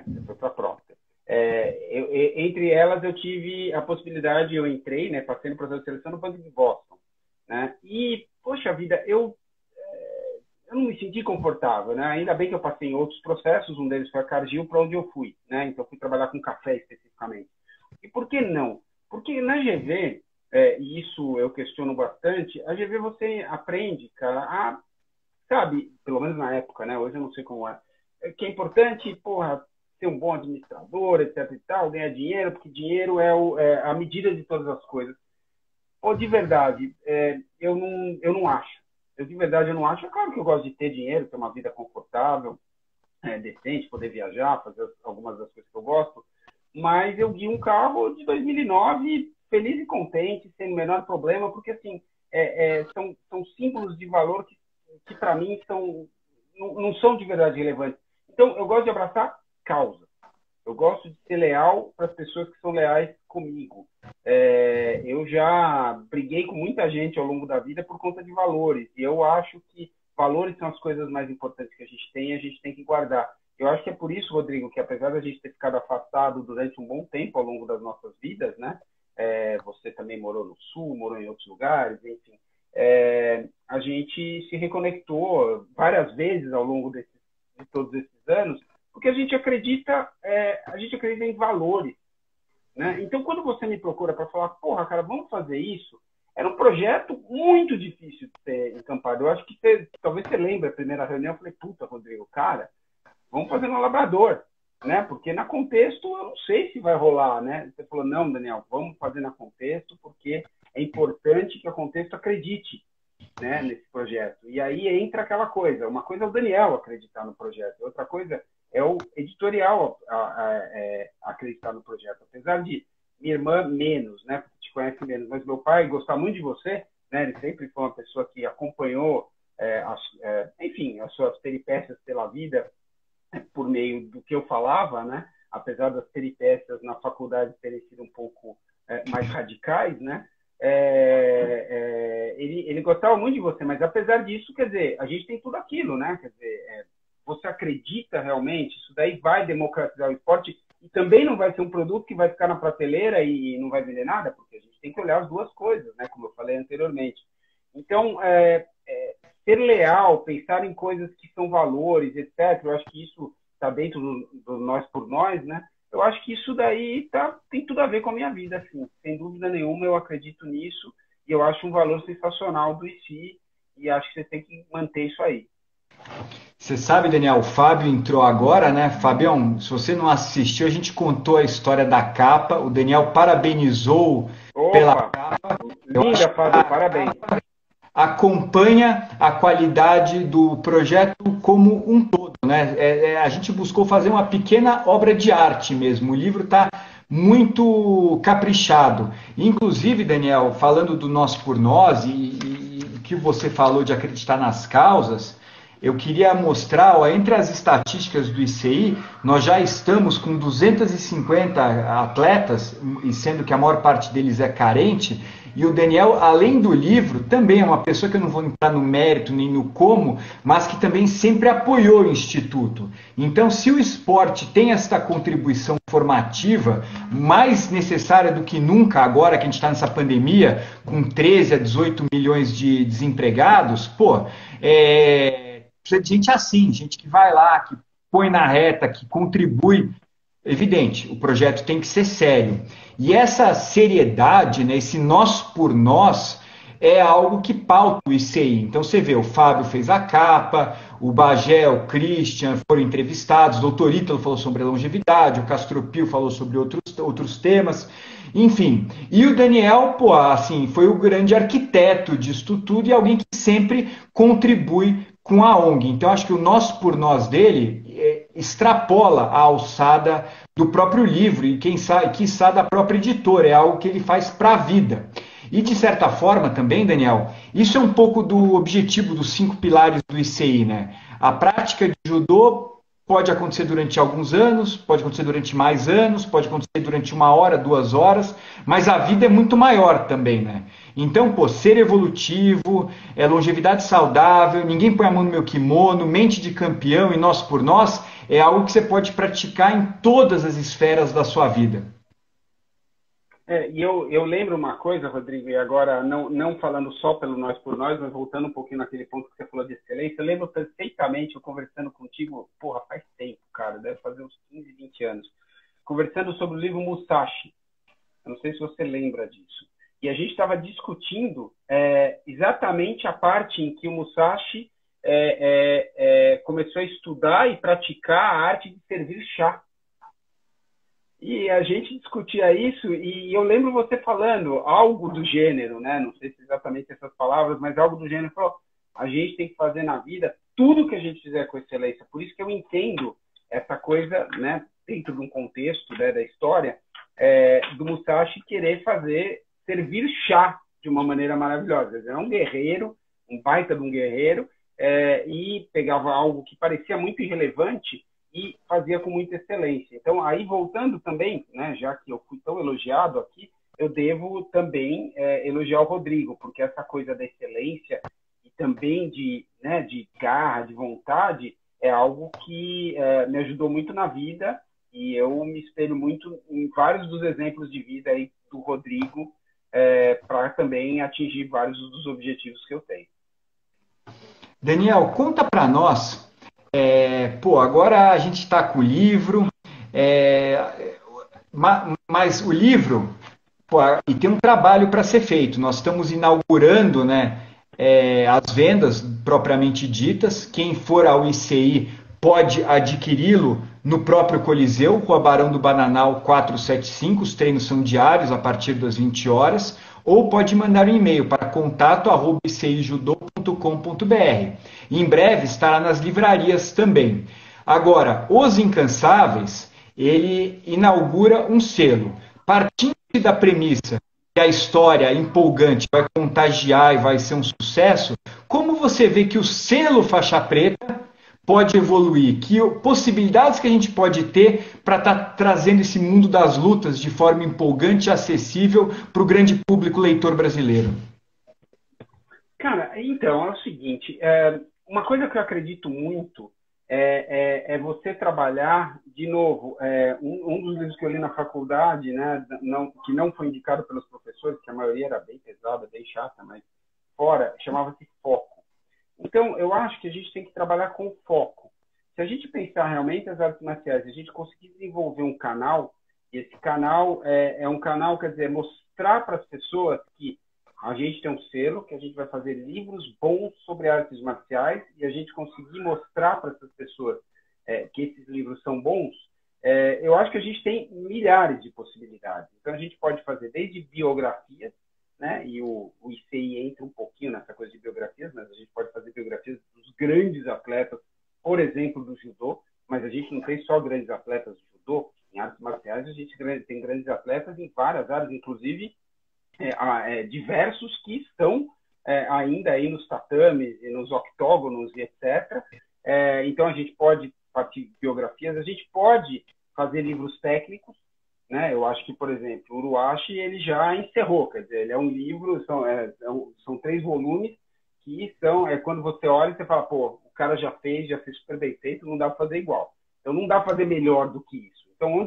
Você foi para Procter. Entre elas eu tive a possibilidade, eu entrei, né? Passei no processo de seleção no Banco de Boston, né? E poxa vida, eu não me senti confortável, né? Ainda bem que eu passei em outros processos, um deles foi a Cargill, para onde eu fui, né? Então, eu fui trabalhar com café especificamente. E por que não? Porque na GV, e isso eu questiono bastante, a GV você aprende, cara, sabe, pelo menos na época, né? Hoje eu não sei como que é importante, porra, ser um bom administrador, etc e tal, ganhar dinheiro, porque dinheiro é a medida de todas as coisas. Ou de verdade, eu não acho. De verdade, eu não acho. É claro que eu gosto de ter dinheiro, ter uma vida confortável, decente, poder viajar, fazer algumas das coisas que eu gosto. mas eu guio um carro de 2009 feliz e contente, sem o menor problema, porque assim, são símbolos de valor que para mim não são de verdade relevantes. Então, eu gosto de abraçar causa. Eu gosto de ser leal para as pessoas que são leais comigo. Eu já briguei com muita gente ao longo da vida por conta de valores. E eu acho que valores são as coisas mais importantes que a gente tem e a gente tem que guardar. Eu acho que é por isso, Rodrigo, que apesar da gente ter ficado afastado durante um bom tempo ao longo das nossas vidas, né? Você também morou no Sul, morou em outros lugares, enfim. A gente se reconectou várias vezes ao longo de todos esses anos, porque a gente acredita em valores, né? Então, quando você me procura para falar, porra, cara, vamos fazer isso, era um projeto muito difícil de ser encampado. Eu acho que talvez você lembre a primeira reunião, eu falei, puta, Rodrigo, cara, vamos fazer no Labrador, né? Porque na Contexto eu não sei se vai rolar, né? Você falou, não, Daniel, vamos fazer na Contexto, porque é importante que a Contexto acredite, né, nesse projeto. E aí entra aquela coisa, uma coisa é o Daniel acreditar no projeto, outra coisa é o editorial acreditar no projeto. Apesar de minha irmã menos, né, porque te conhece menos, mas meu pai gostar muito de você, né, ele sempre foi uma pessoa que acompanhou, enfim, as suas peripécias pela vida, por meio do que eu falava, né, apesar das peripécias na faculdade terem sido um pouco mais radicais, né, ele gostava muito de você, mas apesar disso, quer dizer, a gente tem tudo aquilo, né? Quer dizer, você acredita realmente? Isso daí vai democratizar o esporte e também não vai ser um produto que vai ficar na prateleira e não vai vender nada, porque a gente tem que olhar as duas coisas, né? Como eu falei anteriormente. Então, ser leal, pensar em coisas que são valores, etc. Eu acho que isso está dentro do nós por nós, né? Eu acho que isso daí tem tudo a ver com a minha vida, assim. Sem dúvida nenhuma, eu acredito nisso e eu acho um valor sensacional do ICI e acho que você tem que manter isso aí. Você sabe, Daniel, o Fábio entrou agora, né? Fabião, se você não assistiu, a gente contou a história da capa, o Daniel parabenizou pela Opa! capa. Eu acho Linda, Fábio, parabéns. acompanha a qualidade do projeto como um todo, né? A gente buscou fazer uma pequena obra de arte mesmo. O livro está muito caprichado. Inclusive, Daniel, falando do Nós por Nós e o que você falou de acreditar nas causas, eu queria mostrar, ó, entre as estatísticas do ICI, nós já estamos com 250 atletas, e sendo que a maior parte deles é carente, e o Daniel, além do livro, também é uma pessoa que eu não vou entrar no mérito nem no como, mas que também sempre apoiou o Instituto. Então, se o esporte tem esta contribuição formativa, mais necessária do que nunca agora que a gente está nessa pandemia, com 13 a 18 milhões de desempregados, precisa de gente assim, gente que vai lá, que põe na reta, que contribui. Evidente, o projeto tem que ser sério. E essa seriedade, né, esse nós por nós, é algo que pauta o ICI. Então você vê, o Fábio fez a capa, o Bagé, o Christian foram entrevistados, o doutor Ítalo falou sobre a longevidade, o Castropil falou sobre outros temas, enfim. E o Daniel, pô, assim, foi o grande arquiteto disso tudo e alguém que sempre contribui com a ONG. Então acho que o nós por nós dele extrapola a alçada do próprio livro e quem sabe, quiçá da própria editora, é algo que ele faz para a vida. E de certa forma também, Daniel, isso é um pouco do objetivo dos 5 pilares do ICI, né? A prática de judô pode acontecer durante alguns anos, pode acontecer durante mais anos, pode acontecer durante 1 hora, 2 horas, mas a vida é muito maior também, né? Então, pô, ser evolutivo, longevidade saudável, ninguém põe a mão no meu kimono, mente de campeão e nós por nós, é algo que você pode praticar em todas as esferas da sua vida. E eu lembro uma coisa, Rodrigo, e agora não falando só pelo Nós por Nós, mas voltando um pouquinho naquele ponto que você falou de excelência, eu lembro perfeitamente eu conversando contigo, porra, faz tempo, cara, deve fazer uns 15, 20 anos, conversando sobre o livro Musashi. Eu não sei se você lembra disso. E a gente estava discutindo exatamente a parte em que o Musashi começou a estudar e praticar a arte de servir chá. E a gente discutia isso e eu lembro você falando algo do gênero, né? Não sei se exatamente essas palavras, mas algo do gênero. Falou, a gente tem que fazer na vida tudo que a gente fizer com excelência. Por isso que eu entendo essa coisa, né? dentro de um contexto, né, da história, do Musashi querer servir chá de uma maneira maravilhosa. Ele era um guerreiro, um baita de um guerreiro, e pegava algo que parecia muito irrelevante e fazia com muita excelência. Então, aí voltando também, né, já que eu fui tão elogiado aqui, eu devo também elogiar o Rodrigo, porque essa coisa da excelência e também de garra, de vontade, é algo que me ajudou muito na vida, e eu me espelho muito em vários dos exemplos de vida aí do Rodrigo, para também atingir vários dos objetivos que eu tenho. Daniel, conta para nós. Agora a gente está com o livro, mas o livro, e tem um trabalho para ser feito. Nós estamos inaugurando, né, as vendas propriamente ditas. Quem for ao ICI pode adquiri-lo no próprio Coliseu, Rua Barão do Bananal 475. Os treinos são diários a partir das 20 horas. Ou pode mandar um e-mail para contato@icijudô.com.br. Em breve estará nas livrarias também. Agora, Os Incansáveis, ele inaugura um selo. Partindo da premissa que a história empolgante vai contagiar e vai ser um sucesso, como você vê que o selo Faixa Preta pode evoluir? Que possibilidades que a gente pode ter para estar trazendo esse mundo das lutas de forma empolgante e acessível para o grande público leitor brasileiro? Cara, então, é o seguinte, uma coisa que eu acredito muito é você trabalhar, de novo, um dos livros que eu li na faculdade, né, que não foi indicado pelos professores, que a maioria era bem pesada, bem chata, mas fora, chamava-se Foco. Então, eu acho que a gente tem que trabalhar com foco. Se a gente pensar realmente as artes marciais, a gente conseguir desenvolver um canal, e esse canal é um canal, quer dizer, mostrar para as pessoas que a gente tem um selo, que a gente vai fazer livros bons sobre artes marciais, e a gente conseguir mostrar para essas pessoas que esses livros são bons, eu acho que a gente tem milhares de possibilidades. Então, a gente pode fazer desde biografias, né? E o ICI entra um pouquinho nessa coisa de biografias, mas a gente pode fazer biografias dos grandes atletas, por exemplo, do judô, mas a gente não tem só grandes atletas do judô. Em artes marciais, a gente tem grandes atletas em várias áreas, inclusive diversos que estão ainda aí nos tatames e nos octógonos e etc. Então, a gente pode partir de biografias, a gente pode fazer livros técnicos, né? Eu acho que, por exemplo, o Uruashi ele já encerrou, quer dizer, ele é um livro, são 3 volumes que são, quando você olha e você fala, pô, o cara já fez super bem feito, não dá para fazer igual. Então, não dá para fazer melhor do que isso. Então,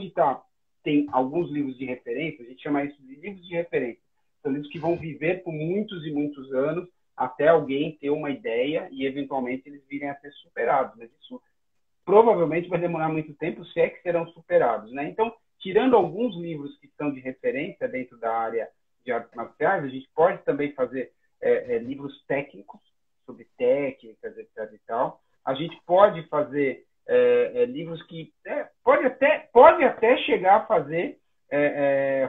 tem alguns livros de referência, a gente chama isso de livros de referência. São livros que vão viver por muitos e muitos anos até alguém ter uma ideia e, eventualmente, eles virem a ser superados. Mas isso provavelmente vai demorar muito tempo, se é que serão superados, né? Então, tirando alguns livros que são de referência dentro da área de artes marciais, a gente pode também fazer livros técnicos, sobre técnicas, etc. e tal. A gente pode fazer livros que... pode até chegar a fazer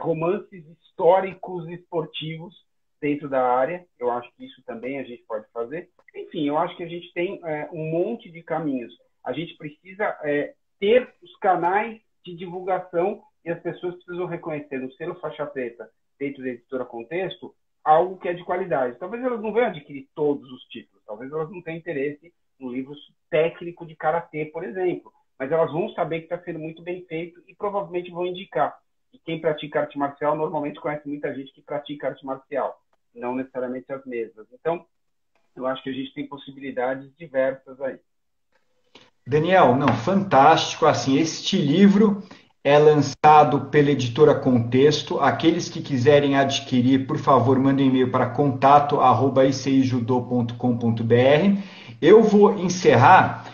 romances históricos esportivos dentro da área. Eu acho que isso também a gente pode fazer. Enfim, eu acho que a gente tem um monte de caminhos. A gente precisa ter os canais de divulgação e as pessoas precisam reconhecer no selo Faixa Preta, dentro da Editora Contexto, algo que é de qualidade. Talvez elas não venham adquirir todos os títulos, talvez elas não tenham interesse no livro técnico de karatê, por exemplo, mas elas vão saber que está sendo muito bem feito e provavelmente vão indicar. E quem pratica arte marcial normalmente conhece muita gente que pratica arte marcial, não necessariamente as mesmas. Então, eu acho que a gente tem possibilidades diversas aí. Daniel, não, fantástico. Assim, este livro é lançado pela Editora Contexto. Aqueles que quiserem adquirir, por favor, mandem um e-mail para contato@icijudô.com.br. Eu vou encerrar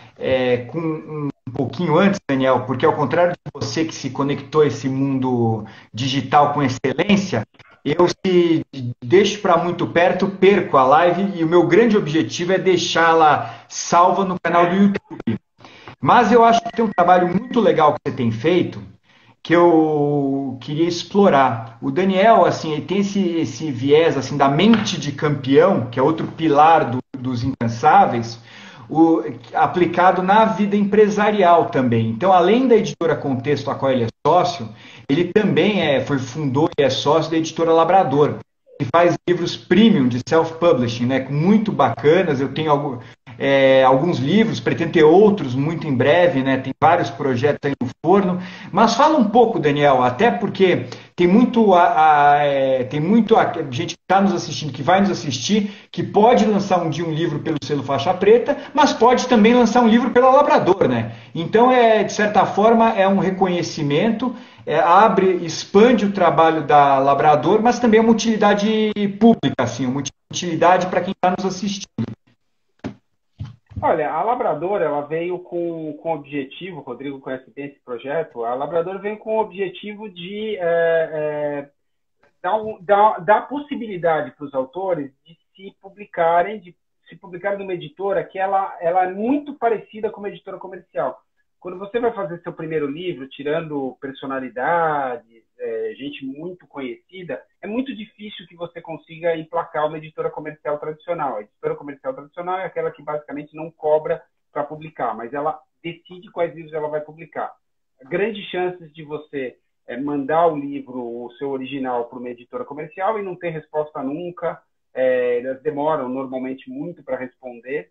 com um pouquinho antes, Daniel, porque ao contrário de você que se conectou a esse mundo digital com excelência, eu se deixo para muito perto, perco a live e o meu grande objetivo é deixá-la salva no canal do YouTube. Mas eu acho que tem um trabalho muito legal que você tem feito, que eu queria explorar. O Daniel, assim, ele tem esse viés assim da mente de campeão, que é outro pilar dos Incansáveis, aplicado na vida empresarial também. Então, além da editora Contexto, a qual ele é sócio, ele também fundou e é sócio da editora Labrador, que faz livros premium de self-publishing, né, muito bacanas. Eu tenho alguns livros, pretendo ter outros muito em breve, né, tem vários projetos aí no forno. Mas fala um pouco, Daniel, até porque tem muito gente que está nos assistindo, que vai nos assistir, que pode lançar um dia um livro pelo selo Faixa Preta, mas pode também lançar um livro pela Labrador, né? Então, de certa forma, é um reconhecimento, expande o trabalho da Labrador, mas também é uma utilidade pública, assim, uma utilidade para quem está nos assistindo. Olha, a Labrador, ela veio com o objetivo, o Rodrigo conhece bem esse projeto, a Labrador veio com o objetivo de dar possibilidade para os autores de se publicarem numa editora que ela é muito parecida com uma editora comercial. Quando você vai fazer seu primeiro livro, tirando personalidades, gente muito conhecida, é muito difícil que você consiga emplacar uma editora comercial tradicional. A editora comercial tradicional é aquela que basicamente não cobra para publicar, mas ela decide quais livros ela vai publicar. Grandes chances de você mandar o livro, o seu original, para uma editora comercial e não ter resposta nunca. Elas demoram normalmente muito para responder.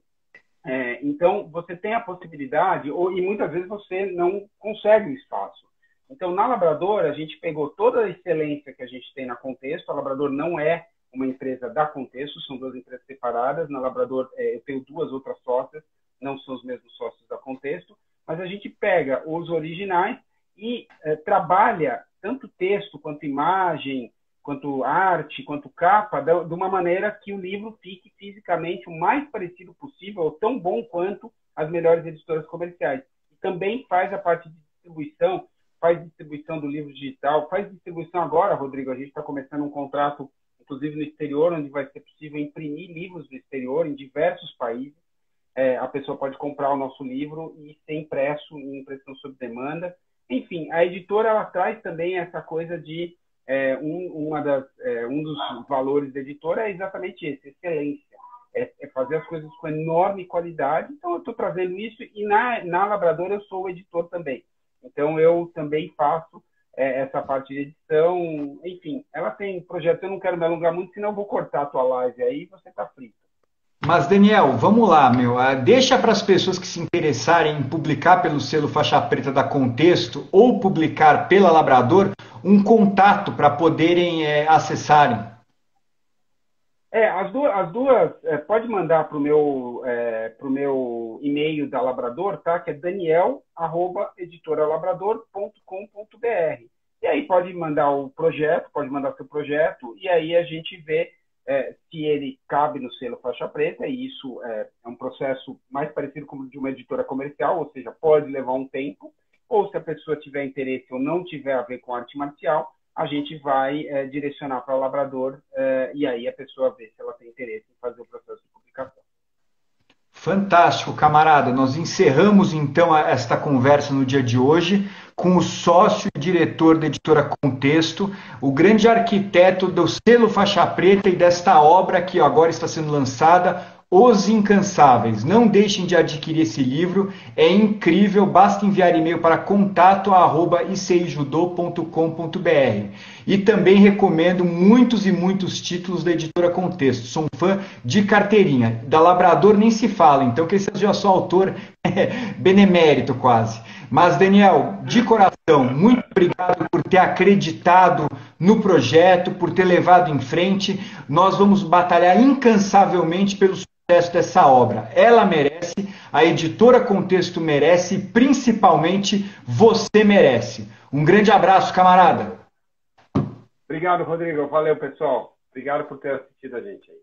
Então, você tem a possibilidade, e muitas vezes você não consegue o espaço. Então, na Labrador, a gente pegou toda a excelência que a gente tem na Contexto. A Labrador não é uma empresa da Contexto, são duas empresas separadas. Na Labrador, eu tenho duas outras sócias, não são os mesmos sócios da Contexto, mas a gente pega os originais e trabalha tanto texto, quanto imagem, quanto arte, quanto capa, de uma maneira que o livro fique fisicamente o mais parecido possível, ou tão bom quanto as melhores editoras comerciais. E também faz a parte de distribuição, faz distribuição do livro digital, faz distribuição agora, Rodrigo, a gente está começando um contrato, inclusive no exterior, onde vai ser possível imprimir livros no exterior, em diversos países. A pessoa pode comprar o nosso livro e ser impresso em impressão sob demanda. Enfim, a editora ela traz também essa coisa de um dos valores da editora é exatamente esse, excelência. É fazer as coisas com enorme qualidade. Então, eu estou trazendo isso e na Labrador eu sou o editor também. Então, eu também faço essa parte de edição. Enfim, ela tem projetos. Eu não quero me alongar muito, senão eu vou cortar a tua live aí e você está frito. Mas, Daniel, vamos lá, meu. Deixa para as pessoas que se interessarem em publicar pelo selo Faixa Preta da Contexto ou publicar pela Labrador um contato para poderem acessarem. As duas pode mandar para o meu e-mail da Labrador, tá? Que é daniel@editoralabrador.com.br. E aí pode mandar o projeto, pode mandar seu projeto, e aí a gente vê se ele cabe no selo Faixa Preta, e isso é um processo mais parecido com o de uma editora comercial, ou seja, pode levar um tempo, ou se a pessoa tiver interesse ou não tiver a ver com arte marcial, a gente vai direcionar para o Labrador, e aí a pessoa vê se ela tem interesse em fazer o processo de publicação. Fantástico, camarada. Nós encerramos então esta conversa no dia de hoje com o sócio e diretor da editora Contexto, o grande arquiteto do selo Faixa Preta e desta obra que agora está sendo lançada, Os Incansáveis. Não deixem de adquirir esse livro, é incrível, basta enviar e-mail para contato@iceijudô.com.br. E também recomendo muitos e muitos títulos da editora Contexto. Sou um fã de carteirinha. Da Labrador nem se fala, então que seja só autor benemérito quase. Mas, Daniel, de coração, muito obrigado por ter acreditado no projeto, por ter levado em frente. Nós vamos batalhar incansavelmente pelo sucesso dessa obra. Ela merece, a editora Contexto merece e principalmente você merece. Um grande abraço, camarada. Obrigado, Rodrigo. Valeu, pessoal. Obrigado por ter assistido a gente aí.